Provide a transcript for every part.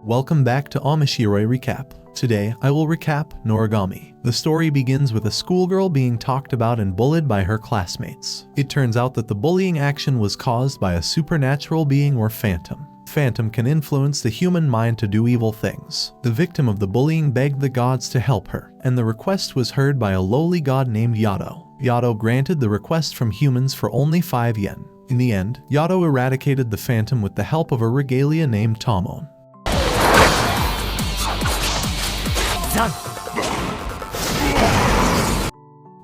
Welcome back to Omoshiroi Recap. Today, I will recap Noragami. The story begins with a schoolgirl being talked about and bullied by her classmates. It turns out that the bullying action was caused by a supernatural being or phantom. Phantom can influence the human mind to do evil things. The victim of the bullying begged the gods to help her, and the request was heard by a lowly god named Yato. Yato granted the request from humans for only 5 yen. In the end, Yato eradicated the phantom with the help of a regalia named Tamon.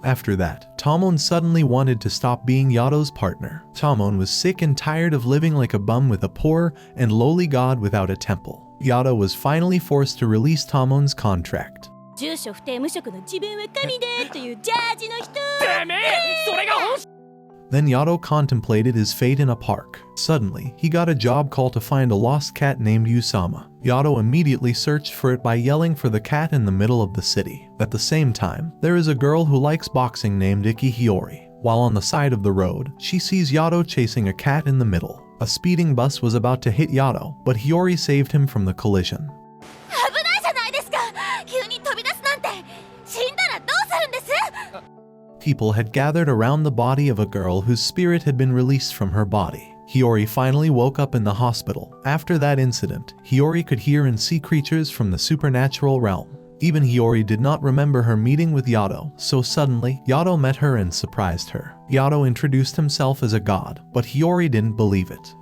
After that, Tamon suddenly wanted to stop being Yato's partner. Tamon was sick and tired of living like a bum with a poor and lowly god without a temple. Yato was finally forced to release Tamon's contract. Then Yato contemplated his fate in a park. Suddenly, he got a job call to find a lost cat named Usama. Yato immediately searched for it by yelling for the cat in the middle of the city. At the same time, there is a girl who likes boxing named Iki Hiyori. While on the side of the road, she sees Yato chasing a cat in the middle. A speeding bus was about to hit Yato, but Hiyori saved him from the collision. People had gathered around the body of a girl whose spirit had been released from her body. Hiyori finally woke up in the hospital. After that incident, Hiyori could hear and see creatures from the supernatural realm. Even Hiyori did not remember her meeting with Yato, so suddenly, Yato met her and surprised her. Yato introduced himself as a god, but Hiyori didn't believe it.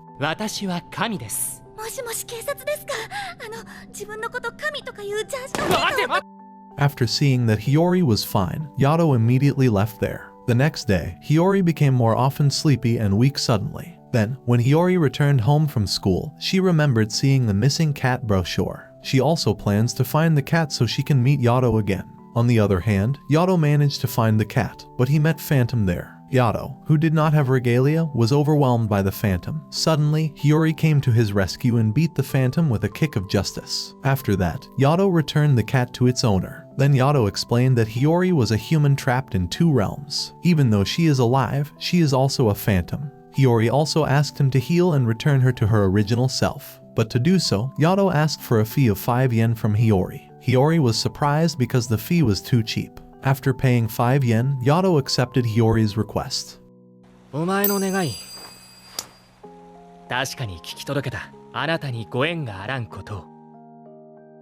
After seeing that Hiyori was fine, Yato immediately left there. The next day, Hiyori became more often sleepy and weak suddenly. Then, when Hiyori returned home from school, she remembered seeing the missing cat brochure. She also plans to find the cat so she can meet Yato again. On the other hand, Yato managed to find the cat, but he met Phantom there. Yato, who did not have regalia, was overwhelmed by the phantom. Suddenly, Hiyori came to his rescue and beat the phantom with a kick of justice. After that, Yato returned the cat to its owner. Then Yato explained that Hiyori was a human trapped in 2 realms. Even though she is alive, she is also a phantom. Hiyori also asked him to heal and return her to her original self. But to do so, Yato asked for a fee of 5 yen from Hiyori. Hiyori was surprised because the fee was too cheap. After paying 5 yen, Yato accepted Hiyori's request.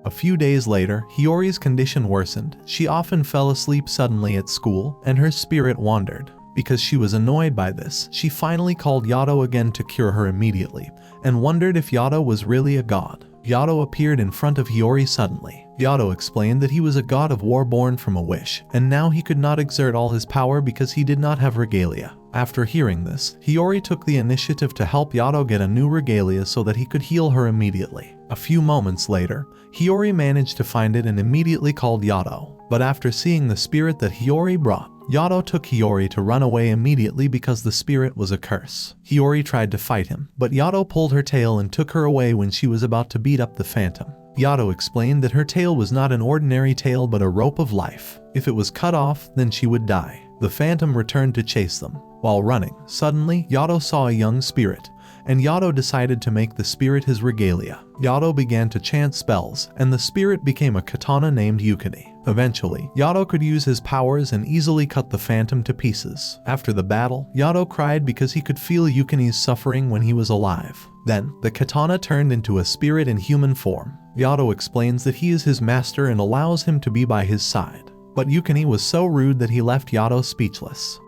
A few days later, Hiyori's condition worsened. She often fell asleep suddenly at school, and her spirit wandered. Because she was annoyed by this, she finally called Yato again to cure her immediately, and wondered if Yato was really a god. Yato appeared in front of Hiyori suddenly. Yato explained that he was a god of war born from a wish, and now he could not exert all his power because he did not have regalia. After hearing this, Hiyori took the initiative to help Yato get a new regalia so that he could heal her immediately. A few moments later, Hiyori managed to find it and immediately called Yato. But after seeing the spirit that Hiyori brought, Yato took Hiyori to run away immediately because the spirit was a curse. Hiyori tried to fight him, but Yato pulled her tail and took her away when she was about to beat up the phantom. Yato explained that her tail was not an ordinary tail but a rope of life. If it was cut off, then she would die. The phantom returned to chase them. While running, suddenly Yato saw a young spirit, and Yato decided to make the spirit his regalia. Yato began to chant spells, and the spirit became a katana named Yukine. Eventually, Yato could use his powers and easily cut the phantom to pieces. After the battle, Yato cried because he could feel Yukine's suffering when he was alive. Then, the katana turned into a spirit in human form. Yato explains that he is his master and allows him to be by his side. But Yukine was so rude that he left Yato speechless.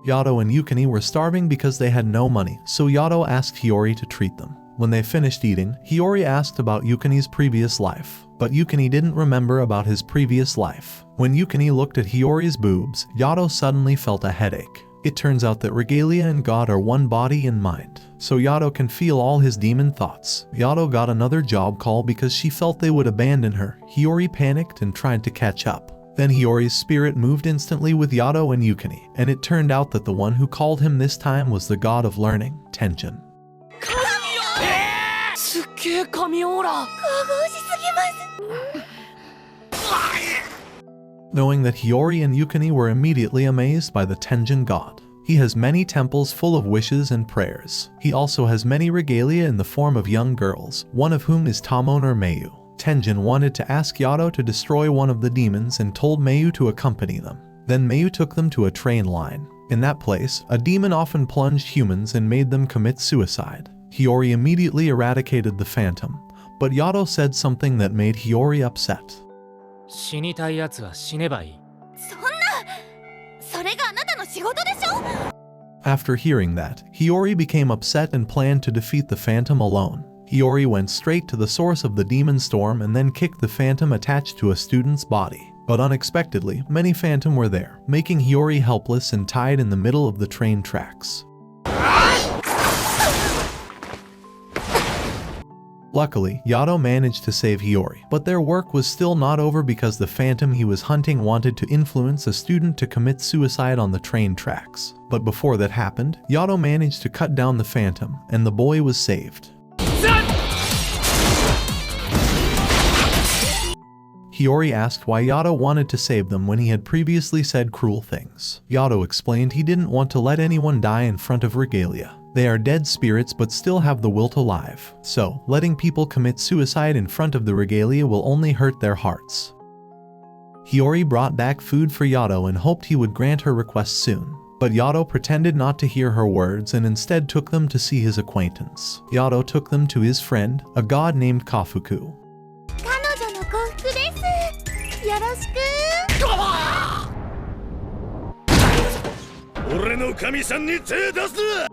Yato and Yukine were starving because they had no money, so Yato asked Hiyori to treat them. When they finished eating, Hiyori asked about Yukine's previous life, but Yukine didn't remember about his previous life. When Yukine looked at Hiyori's boobs, Yato suddenly felt a headache. It turns out that regalia and God are one body and mind, so Yato can feel all his demon thoughts. Yato got another job call because she felt they would abandon her. Hiyori panicked and tried to catch up. Then Hiyori's spirit moved instantly with Yato and Yukine, and it turned out that the one who called him this time was the god of learning, Tenjin. Knowing that Hiyori and Yukine were immediately amazed by the Tenjin god. He has many temples full of wishes and prayers. He also has many regalia in the form of young girls, one of whom is Tamon or Mayu. Tenjin wanted to ask Yato to destroy one of the demons and told Mayu to accompany them. Then Mayu took them to a train line. In that place, a demon often plunged humans and made them commit suicide. Hiyori immediately eradicated the phantom, but Yato said something that made Hiyori upset. 死にたいやつは死ねばいい。そんな、それがあなたの仕事でしょ? After hearing that, Hiyori became upset and planned to defeat the phantom alone. Hiyori went straight to the source of the demon storm and then kicked the phantom attached to a student's body. But unexpectedly, many phantom were there, making Hiyori helpless and tied in the middle of the train tracks. Luckily, Yato managed to save Hiyori, but their work was still not over because the phantom he was hunting wanted to influence a student to commit suicide on the train tracks. But before that happened, Yato managed to cut down the phantom, and the boy was saved. Hiyori asked why Yato wanted to save them when he had previously said cruel things. Yato explained he didn't want to let anyone die in front of regalia. They are dead spirits but still have the will to live, so letting people commit suicide in front of the regalia will only hurt their hearts. Hiyori brought back food for Yato and hoped he would grant her request soon. But Yato pretended not to hear her words and instead took them to see his acquaintance. Yato took them to his friend, a god named Kofuku. 彼女の幸福です。よろしく。俺の神さんに手出すな。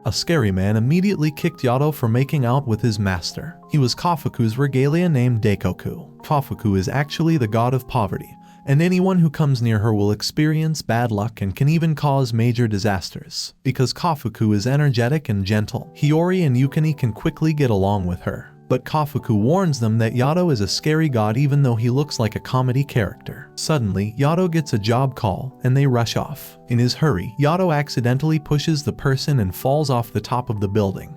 A scary man immediately kicked Yato for making out with his master. He was Kofuku's regalia named Daikoku. Kofuku is actually the god of poverty, and anyone who comes near her will experience bad luck and can even cause major disasters. Because Kofuku is energetic and gentle, Hiyori and Yukine can quickly get along with her. But Kofuku warns them that Yato is a scary god even though he looks like a comedy character. Suddenly, Yato gets a job call, and they rush off. In his hurry, Yato accidentally pushes the person and falls off the top of the building.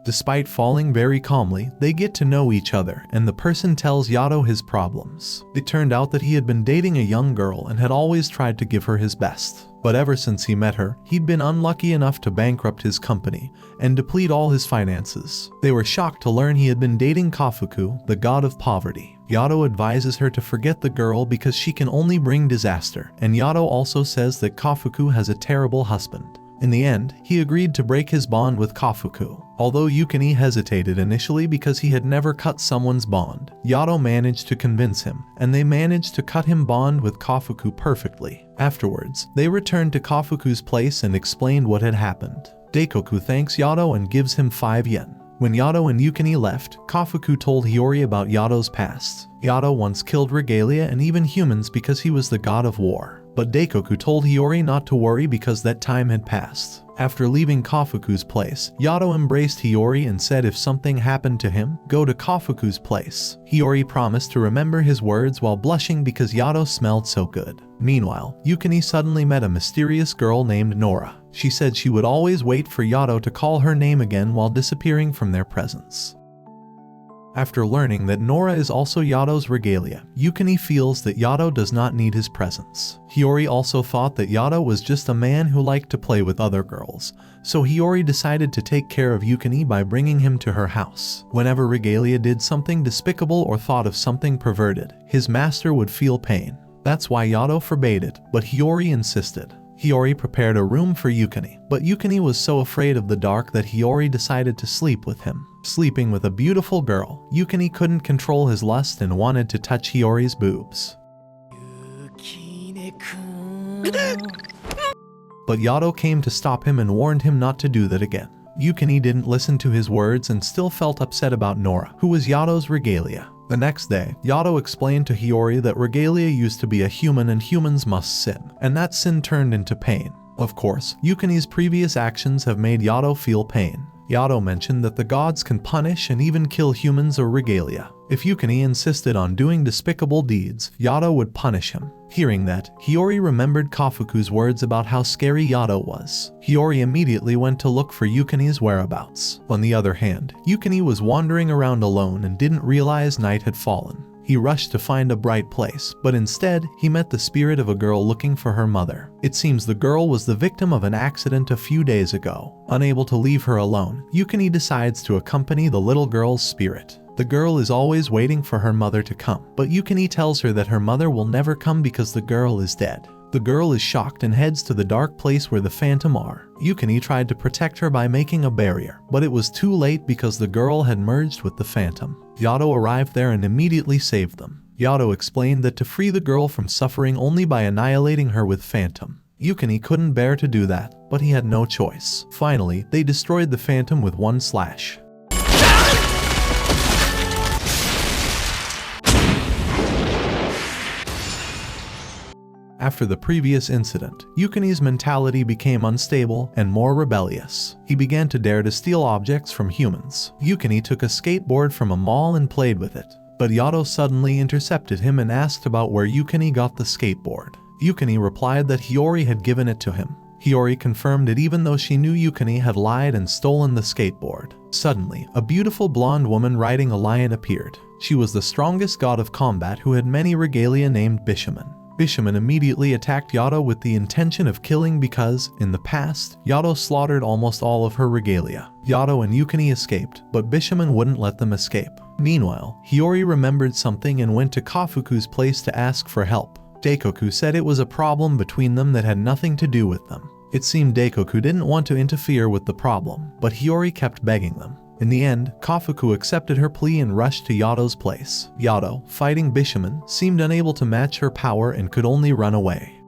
Despite falling very calmly, they get to know each other, and the person tells Yato his problems. It turned out that he had been dating a young girl and had always tried to give her his best. But ever since he met her, he'd been unlucky enough to bankrupt his company and deplete all his finances. They were shocked to learn he had been dating Kofuku, the god of poverty. Yato advises her to forget the girl because she can only bring disaster, and Yato also says that Kofuku has a terrible husband. In the end, he agreed to break his bond with Kofuku. Although Yukine hesitated initially because he had never cut someone's bond, Yato managed to convince him, and they managed to cut him bond with Kofuku perfectly. Afterwards, they returned to Kofuku's place and explained what had happened. Daikoku thanks Yato and gives him 5 yen. When Yato and Yukine left, Kofuku told Hiyori about Yato's past. Yato once killed regalia and even humans because he was the god of war. But Daikoku told Hiyori not to worry because that time had passed. After leaving Kofuku's place, Yato embraced Hiyori and said if something happened to him, go to Kofuku's place. Hiyori promised to remember his words while blushing because Yato smelled so good. Meanwhile, Yukine suddenly met a mysterious girl named Nora. She said she would always wait for Yato to call her name again while disappearing from their presence. After learning that Nora is also Yato's regalia, Yukine feels that Yato does not need his presence. Hiyori also thought that Yato was just a man who liked to play with other girls, so Hiyori decided to take care of Yukine by bringing him to her house. Whenever regalia did something despicable or thought of something perverted, his master would feel pain. That's why Yato forbade it, but Hiyori insisted. Hiyori prepared a room for Yukine, but Yukine was so afraid of the dark that Hiyori decided to sleep with him. Sleeping with a beautiful girl, Yukine couldn't control his lust and wanted to touch Hiyori's boobs. But Yato came to stop him and warned him not to do that again. Yukine didn't listen to his words and still felt upset about Nora, who was Yato's regalia. The next day, Yato explained to Hiyori that regalia used to be a human and humans must sin, and that sin turned into pain. Of course, Yukine's previous actions have made Yato feel pain. Yato mentioned that the gods can punish and even kill humans or regalia. If Yukine insisted on doing despicable deeds, Yato would punish him. Hearing that, Hiyori remembered Kofuku's words about how scary Yato was. Hiyori immediately went to look for Yukine's whereabouts. On the other hand, Yukine was wandering around alone and didn't realize night had fallen. He rushed to find a bright place, but instead, he met the spirit of a girl looking for her mother. It seems the girl was the victim of an accident a few days ago. Unable to leave her alone, Yukine decides to accompany the little girl's spirit. The girl is always waiting for her mother to come, but Yukine tells her that her mother will never come because the girl is dead. The girl is shocked and heads to the dark place where the phantom are. Yukine tried to protect her by making a barrier, but it was too late because the girl had merged with the phantom. Yato arrived there and immediately saved them. Yato explained that to free the girl from suffering only by annihilating her with phantom. Yukine couldn't bear to do that, but he had no choice. Finally, they destroyed the phantom with one slash. After the previous incident, Yukine's mentality became unstable and more rebellious. He began to dare to steal objects from humans. Yukine took a skateboard from a mall and played with it, but Yato suddenly intercepted him and asked about where Yukine got the skateboard. Yukine replied that Hiyori had given it to him. Hiyori confirmed it even though she knew Yukine had lied and stolen the skateboard. Suddenly, a beautiful blonde woman riding a lion appeared. She was the strongest god of combat who had many regalia named Bishamon. Bishamon immediately attacked Yato with the intention of killing because, in the past, Yato slaughtered almost all of her regalia. Yato and Yukine escaped, but Bishamon wouldn't let them escape. Meanwhile, Hiyori remembered something and went to Kofuku's place to ask for help. Daikoku said it was a problem between them that had nothing to do with them. It seemed Daikoku didn't want to interfere with the problem, but Hiyori kept begging them. In the end, Kofuku accepted her plea and rushed to Yato's place. Yato, fighting Bishamon, seemed unable to match her power and could only run away.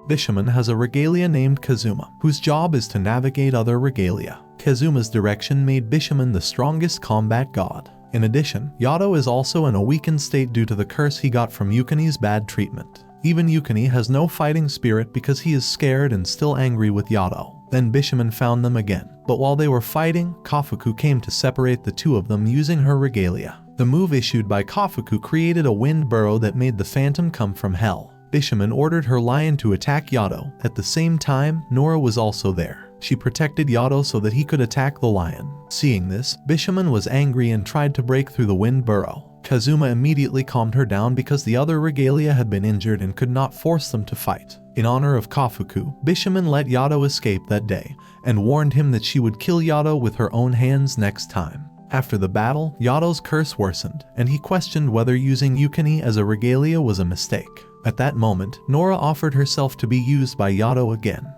Bishamon has a regalia named Kazuma, whose job is to navigate other regalia. Kazuma's direction made Bishamon the strongest combat god. In addition, Yato is also in a weakened state due to the curse he got from Yukine's bad treatment. Even Yukine has no fighting spirit because he is scared and still angry with Yato. Then Bishamon found them again, but while they were fighting, Kofuku came to separate the two of them using her regalia. The move issued by Kofuku created a wind burrow that made the phantom come from hell. Bishamon ordered her lion to attack Yato. At the same time, Nora was also there. She protected Yato so that he could attack the lion. Seeing this, Bishamon was angry and tried to break through the wind burrow. Kazuma immediately calmed her down because the other regalia had been injured and could not force them to fight. In honor of Kofuku, Bishamon let Yato escape that day and warned him that she would kill Yato with her own hands next time. After the battle, Yato's curse worsened, and he questioned whether using Yukine as a regalia was a mistake. At that moment, Nora offered herself to be used by Yato again.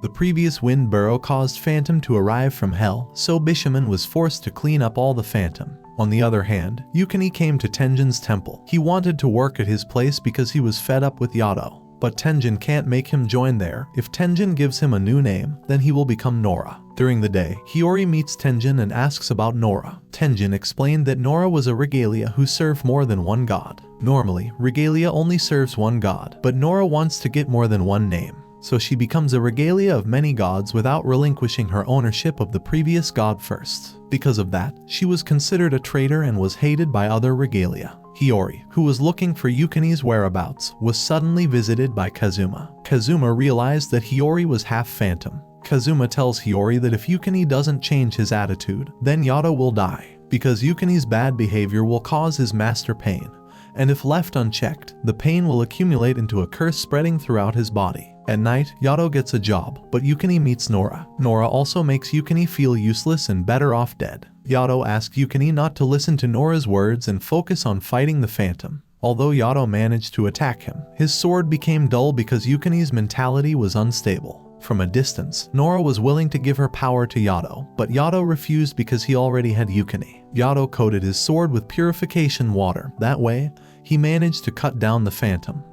The previous wind burrow caused Phantom to arrive from hell, so Bishamon was forced to clean up all the Phantom. On the other hand, Yukine came to Tenjin's temple. He wanted to work at his place because he was fed up with Yato. But Tenjin can't make him join there. If Tenjin gives him a new name, then he will become Nora. During the day, Hiyori meets Tenjin and asks about Nora. Tenjin explained that Nora was a regalia who served more than one god. Normally, regalia only serves one god, but Nora wants to get more than one name. So she becomes a regalia of many gods without relinquishing her ownership of the previous god first. Because of that, she was considered a traitor and was hated by other regalia. Hiyori, who was looking for Yukine's whereabouts, was suddenly visited by Kazuma. Kazuma realized that Hiyori was half phantom. Kazuma tells Hiyori that if Yukine doesn't change his attitude, then Yato will die, because Yukine's bad behavior will cause his master pain. And if left unchecked, the pain will accumulate into a curse spreading throughout his body. At night, Yato gets a job, but Yukine meets Nora. Nora also makes Yukine feel useless and better off dead. Yato asks Yukine not to listen to Nora's words and focus on fighting the Phantom. Although Yato managed to attack him, his sword became dull because Yukine's mentality was unstable. From a distance, Nora was willing to give her power to Yato, but Yato refused because he already had Yukine. Yato coated his sword with purification water. That way, he managed to cut down the Phantom.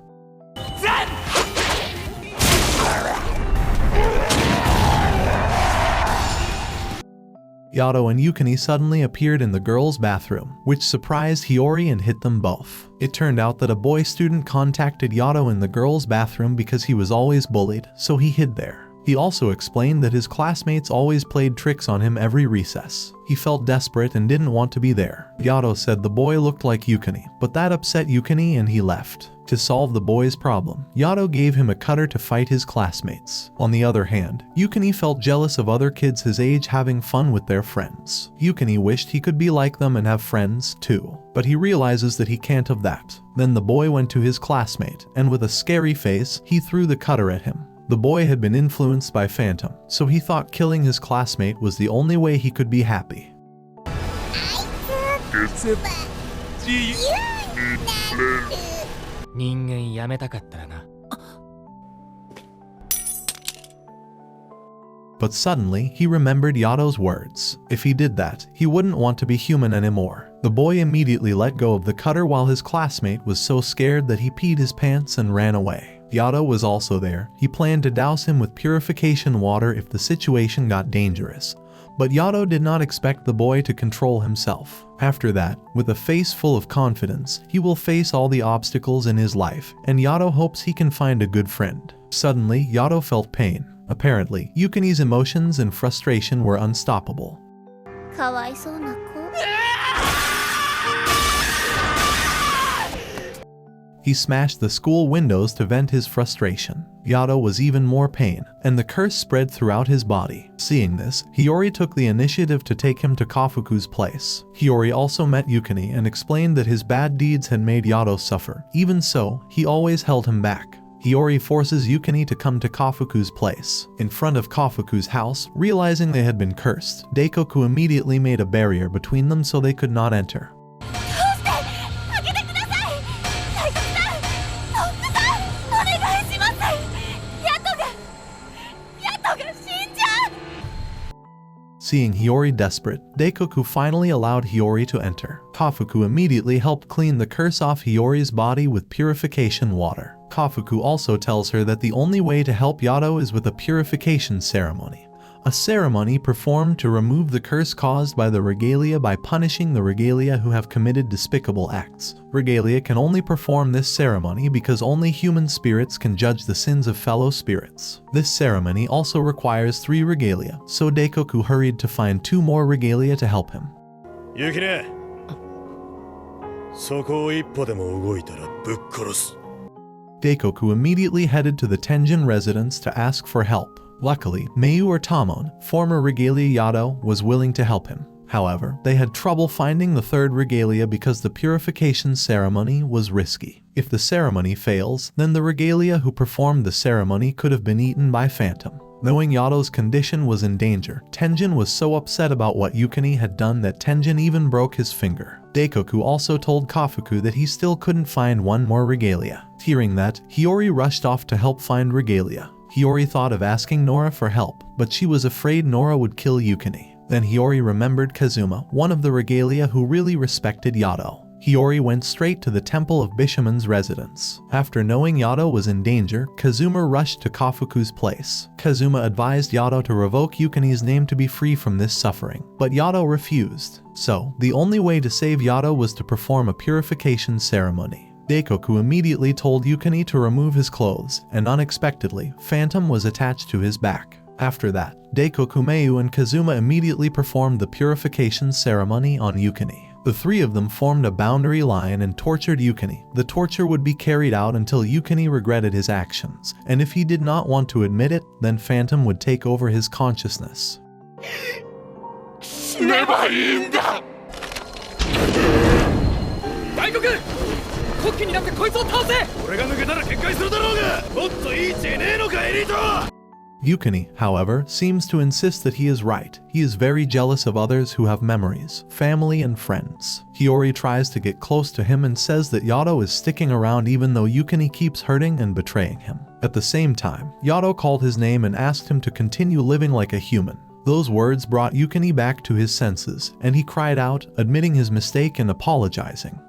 Yato and Yukine suddenly appeared in the girls' bathroom, which surprised Hiyori and hit them both. It turned out that a boy student contacted Yato in the girls' bathroom because he was always bullied, so he hid there. He also explained that his classmates always played tricks on him every recess. He felt desperate and didn't want to be there. Yato said the boy looked like Yukine, but that upset Yukine and he left. To solve the boy's problem, Yato gave him a cutter to fight his classmates. On the other hand, Yukine felt jealous of other kids his age having fun with their friends. Yukine wished he could be like them and have friends too, but he realizes that he can't have that. Then the boy went to his classmate, and with a scary face, he threw the cutter at him. The boy had been influenced by Phantom, so he thought killing his classmate was the only way he could be happy. But suddenly, he remembered Yato's words. If he did that, he wouldn't want to be human anymore. The boy immediately let go of the cutter while his classmate was so scared that he peed his pants and ran away. Yato was also there. He planned to douse him with purification water if the situation got dangerous. But Yato did not expect the boy to control himself. After that, with a face full of confidence, he will face all the obstacles in his life, and Yato hopes he can find a good friend. Suddenly, Yato felt pain. Apparently, Yukine's emotions and frustration were unstoppable. かわいそうな子。He smashed the school windows to vent his frustration. Yato was even more pain, and the curse spread throughout his body. Seeing this, Hiyori took the initiative to take him to Kofuku's place. Hiyori also met Yukine and explained that his bad deeds had made Yato suffer. Even so, he always held him back. Hiyori forces Yukine to come to Kofuku's place. In front of Kofuku's house, realizing they had been cursed, Daikoku immediately made a barrier between them so they could not enter. Seeing Hiyori desperate, Daikoku finally allowed Hiyori to enter. Kofuku immediately helped clean the curse off Hiyori's body with purification water. Kofuku also tells her that the only way to help Yato is with a purification ceremony. A ceremony performed to remove the curse caused by the regalia by punishing the regalia who have committed despicable acts. Regalia can only perform this ceremony because only human spirits can judge the sins of fellow spirits. This ceremony also requires 3 regalia, so Daikoku hurried to find 2 more regalia to help him. Yukine! そこを一歩でも動いたらぶっ殺す. Daikoku immediately headed to the Tenjin residence to ask for help. Luckily, Mayu or Tamon, former regalia Yato, was willing to help him. However, they had trouble finding the 3rd regalia because the purification ceremony was risky. If the ceremony fails, then the regalia who performed the ceremony could have been eaten by Phantom. Knowing Yato's condition was in danger, Tenjin was so upset about what Yukine had done that Tenjin even broke his finger. Daikoku also told Kofuku that he still couldn't find 1 more regalia. Hearing that, Hiyori rushed off to help find regalia. Hiyori thought of asking Nora for help, but she was afraid Nora would kill Yukine. Then Hiyori remembered Kazuma, one of the regalia who really respected Yato. Hiyori went straight to the temple of Bishamon's residence. After knowing Yato was in danger, Kazuma rushed to Kofuku's place. Kazuma advised Yato to revoke Yukine's name to be free from this suffering, but Yato refused. So, the only way to save Yato was to perform a purification ceremony. Daikoku immediately told Yukine to remove his clothes, and unexpectedly, Phantom was attached to his back. After that, Daikoku, Mayu, and Kazuma immediately performed the purification ceremony on Yukine. The 3 of them formed a boundary line and tortured Yukine. The torture would be carried out until Yukine regretted his actions, and if he did not want to admit it, then Phantom would take over his consciousness. 死ねばいいんだ! 大黒! 国旗になってこいつを倒せ! 俺が抜けたら決壊するだろうが! もっといい知恵ねえのかエリート! Yukine, however, seems to insist that he is right. He is very jealous of others who have memories, family, and friends. Hiyori tries to get close to him and says that Yato is sticking around even though Yukine keeps hurting and betraying him. At the same time, Yato called his name and asked him to continue living like a human. Those words brought Yukine back to his senses, and he cried out, admitting his mistake and apologizing.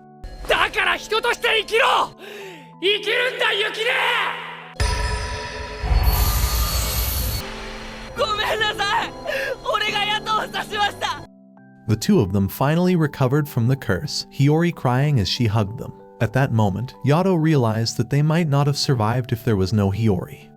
だから人として生きろ! 生きるんだ、ユキネ! ごめんなさい! 俺がヤトを刺しました! The 2 of them finally recovered from the curse, Hiyori crying as she hugged them. At that moment, Yato realized that they might not have survived if there was no Hiyori.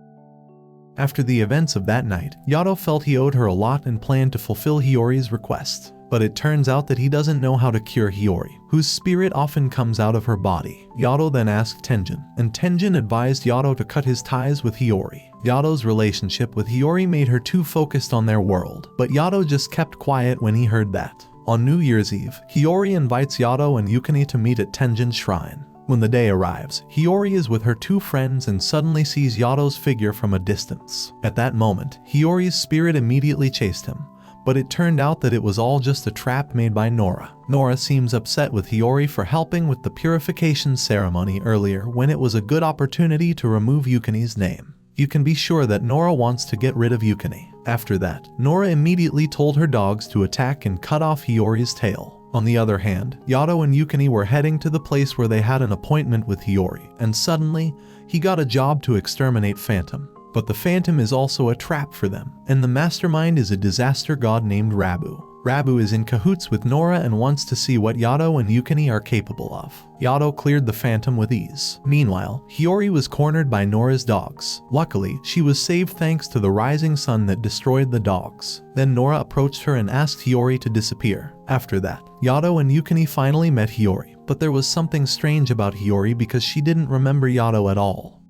After the events of that night, Yato felt he owed her a lot and planned to fulfill Hiyori's request. But it turns out that he doesn't know how to cure Hiyori, whose spirit often comes out of her body. Yato then asked Tenjin, and Tenjin advised Yato to cut his ties with Hiyori. Yato's relationship with Hiyori made her too focused on their world, but Yato just kept quiet when he heard that. On New Year's Eve, Hiyori invites Yato and Yukine to meet at Tenjin's shrine. When the day arrives, Hiyori is with her two friends and suddenly sees Yato's figure from a distance. At that moment, Hiyori's spirit immediately chased him. But it turned out that it was all just a trap made by Nora. Nora seems upset with Hiyori for helping with the purification ceremony earlier when it was a good opportunity to remove Yukine's name. You can be sure that Nora wants to get rid of Yukine. After that, Nora immediately told her dogs to attack and cut off Hiyori's tail. On the other hand, Yato and Yukine were heading to the place where they had an appointment with Hiyori, and suddenly, he got a job to exterminate Phantom. But the Phantom is also a trap for them, and the mastermind is a disaster god named Rabo. Rabo is in cahoots with Nora and wants to see what Yato and Yukine are capable of. Yato cleared the Phantom with ease. Meanwhile, Hiyori was cornered by Nora's dogs. Luckily, she was saved thanks to the rising sun that destroyed the dogs. Then Nora approached her and asked Hiyori to disappear. After that, Yato and Yukine finally met Hiyori, but there was something strange about Hiyori because she didn't remember Yato at all.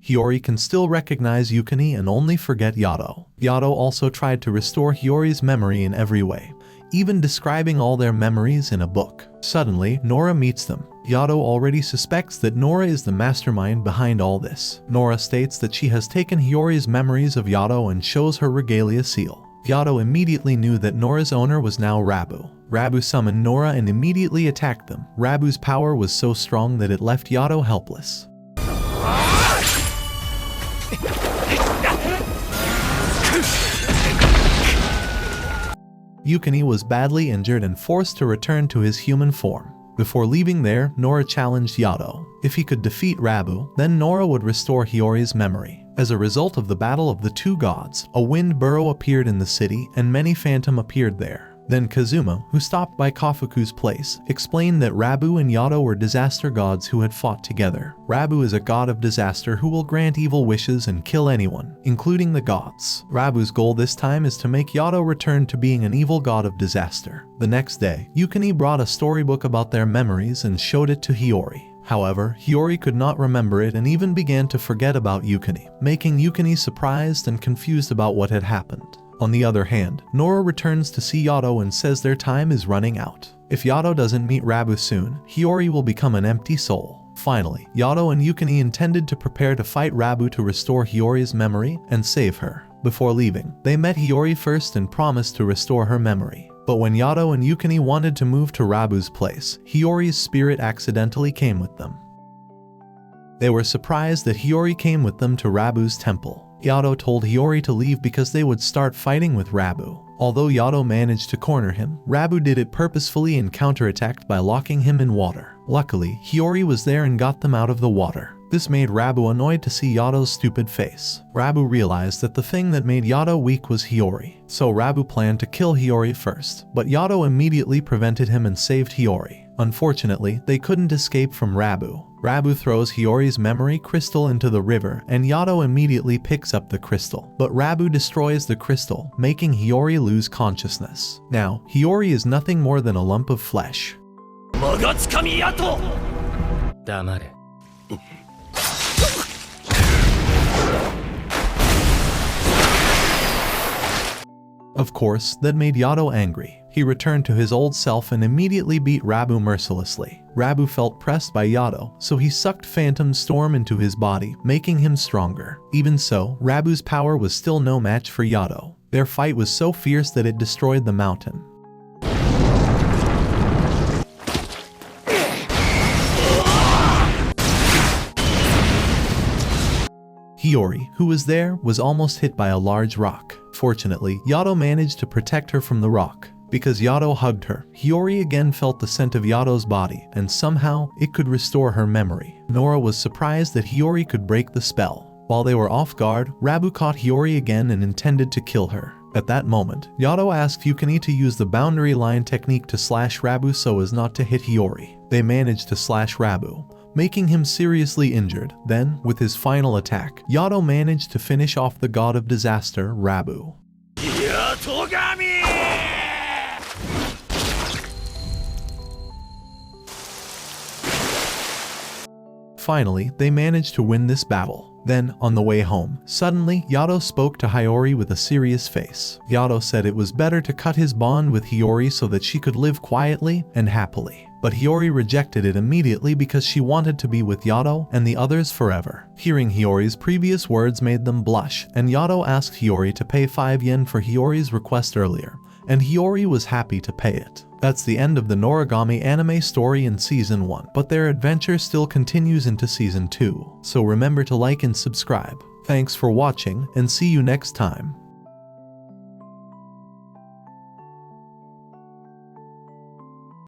Hiyori can still recognize Yukine and only forget Yato. Yato also tried to restore Hiyori's memory in every way, even describing all their memories in a book. Suddenly, Nora meets them. Yato already suspects that Nora is the mastermind behind all this. Nora states that she has taken Hiyori's memories of Yato and shows her regalia seal. Yato immediately knew that Nora's owner was now Rabo. Rabo summoned Nora and immediately attacked them. Rabo's power was so strong that it left Yato helpless. Yukine was badly injured and forced to return to his human form. Before leaving there, Nora challenged Yato. If he could defeat Rabo, then Nora would restore Hiyori's memory. As a result of the battle of the two gods, a wind burrow appeared in the city and many phantom appeared there. Then Kazuma, who stopped by Kofuku's place, explained that Rabo and Yato were disaster gods who had fought together. Rabo is a god of disaster who will grant evil wishes and kill anyone, including the gods. Rabo's goal this time is to make Yato return to being an evil god of disaster. The next day, Yukine brought a storybook about their memories and showed it to Hiyori. However, Hiyori could not remember it and even began to forget about Yukine, making Yukine surprised and confused about what had happened. On the other hand, Nora returns to see Yato and says their time is running out. If Yato doesn't meet Rabo soon, Hiyori will become an empty soul. Finally, Yato and Yukine intended to prepare to fight Rabo to restore Hiyori's memory and save her. Before leaving, they met Hiyori first and promised to restore her memory. But when Yato and Yukine wanted to move to Rabo's place, Hiyori's spirit accidentally came with them. They were surprised that Hiyori came with them to Rabo's temple. Yato told Hiyori to leave because they would start fighting with Rabo. Although Yato managed to corner him, Rabo did it purposefully and counterattacked by locking him in water. Luckily, Hiyori was there and got them out of the water. This made Rabo annoyed to see Yato's stupid face. Rabo realized that the thing that made Yato weak was Hiyori, so Rabo planned to kill Hiyori first, but Yato immediately prevented him and saved Hiyori. Unfortunately, they couldn't escape from Rabo. Rabo throws Hiyori's memory crystal into the river and Yato immediately picks up the crystal, but Rabo destroys the crystal, making Hiyori lose consciousness. Now, Hiyori is nothing more than a lump of flesh. Of course, that made Yato angry. He returned to his old self and immediately beat Rabo mercilessly. Rabo felt pressed by Yato, so he sucked Phantom Storm into his body, making him stronger. Even so, Rabo's power was still no match for Yato. Their fight was so fierce that it destroyed the mountain. Hiyori, who was there, was almost hit by a large rock. Fortunately, Yato managed to protect her from the rock. Because Yato hugged her, Hiyori again felt the scent of Yato's body, and somehow, it could restore her memory. Nora was surprised that Hiyori could break the spell. While they were off guard, Rabo caught Hiyori again and intended to kill her. At that moment, Yato asked Yukine to use the boundary line technique to slash Rabo so as not to hit Hiyori. They managed to slash Rabo, making him seriously injured. Then, with his final attack, Yato managed to finish off the god of disaster, Rabo. Finally, they managed to win this battle. Then, on the way home, suddenly, Yato spoke to Hiyori with a serious face. Yato said it was better to cut his bond with Hiyori so that she could live quietly and happily. But Hiyori rejected it immediately because she wanted to be with Yato and the others forever. Hearing Hiyori's previous words made them blush, and Yato asked Hiyori to pay 5 yen for Hiyori's request earlier, and Hiyori was happy to pay it. That's the end of the Noragami anime story in Season 1, but their adventure still continues into Season 2, so remember to like and subscribe. Thanks for watching, and see you next time.